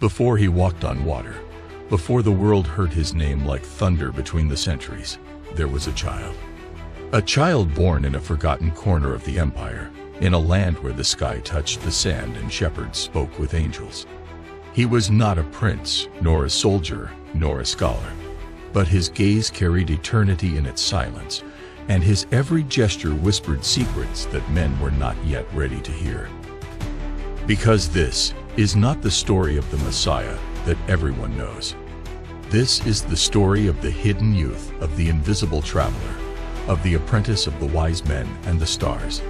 Before he walked on water, before the world heard his name like thunder between the centuries, there was a child. A child born in a forgotten corner of the empire, in a land where the sky touched the sand and shepherds spoke with angels. He was not a prince, nor a soldier, nor a scholar, but his gaze carried eternity in its silence, and his every gesture whispered secrets that men were not yet ready to hear. Because this is not the story of the Messiah that everyone knows. This is the story of the hidden youth, of the invisible traveler, of the apprentice of the wise men and the stars,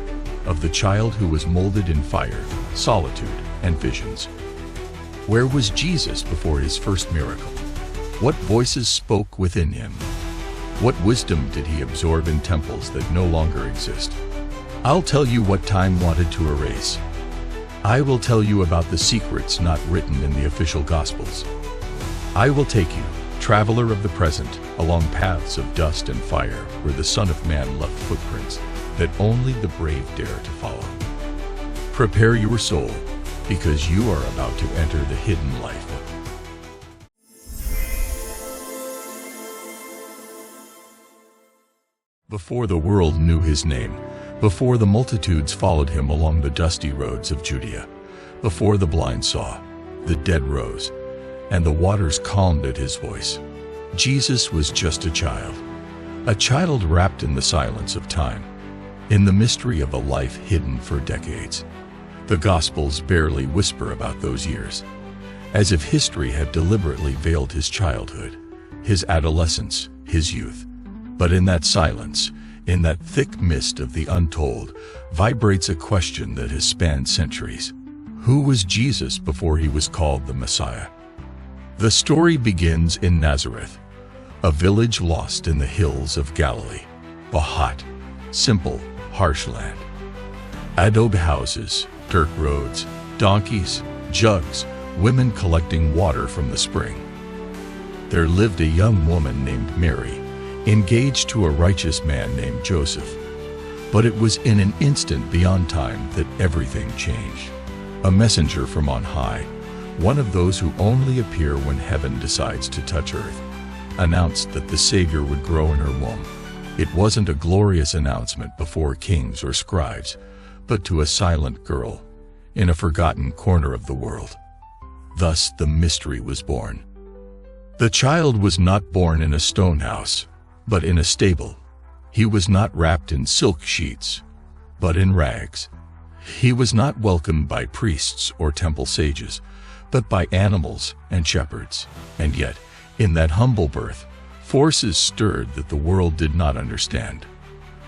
of the child who was molded in fire, solitude, and visions. Where was Jesus before his first miracle? What voices spoke within him? What wisdom did he absorb in temples that no longer exist? I'll tell you what time wanted to erase. I will tell you about the secrets not written in the official Gospels. I will take you, traveler of the present, along paths of dust and fire where the Son of Man left footprints that only the brave dare to follow. Prepare your soul, because you are about to enter the hidden life. Before the world knew his name, before the multitudes followed him along the dusty roads of Judea, before the blind saw, the dead rose, and the waters calmed at his voice, Jesus was just a child wrapped in the silence of time, in the mystery of a life hidden for decades. The Gospels barely whisper about those years, as if history had deliberately veiled his childhood, his adolescence, his youth. But in that silence, in that thick mist of the untold, vibrates a question that has spanned centuries. Who was Jesus before he was called the Messiah? The story begins in Nazareth, a village lost in the hills of Galilee, a hot, simple, harsh land. Adobe houses, dirt roads, donkeys, jugs, women collecting water from the spring. There lived a young woman named Mary, engaged to a righteous man named Joseph. But it was in an instant beyond time that everything changed. A messenger from on high, one of those who only appear when heaven decides to touch earth, announced that the Savior would grow in her womb. It wasn't a glorious announcement before kings or scribes, but to a silent girl in a forgotten corner of the world. Thus the mystery was born. The child was not born in a stone house, but in a stable. He was not wrapped in silk sheets, but in rags. He was not welcomed by priests or temple sages, but by animals and shepherds. And yet, in that humble birth, forces stirred that the world did not understand.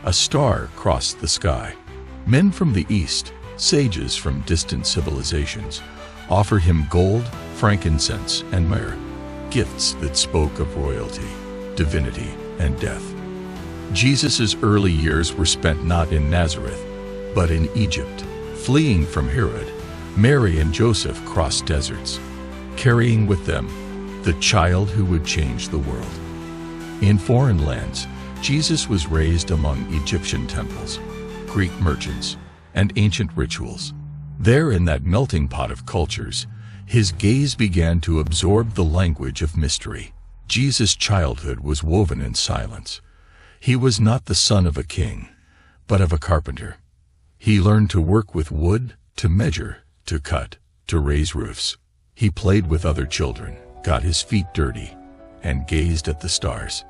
A star crossed the sky. Men from the east, sages from distant civilizations, offered him gold, frankincense, and myrrh, gifts that spoke of royalty, divinity, and death. Jesus' early years were spent not in Nazareth, but in Egypt. Fleeing from Herod, Mary and Joseph crossed deserts, carrying with them the child who would change the world. In foreign lands, Jesus was raised among Egyptian temples, Greek merchants, and ancient rituals. There, in that melting pot of cultures, his gaze began to absorb the language of mystery. Jesus' childhood was woven in silence. He was not the son of a king, but of a carpenter. He learned to work with wood, to measure, to cut, to raise roofs. He played with other children, got his feet dirty, and gazed at the stars.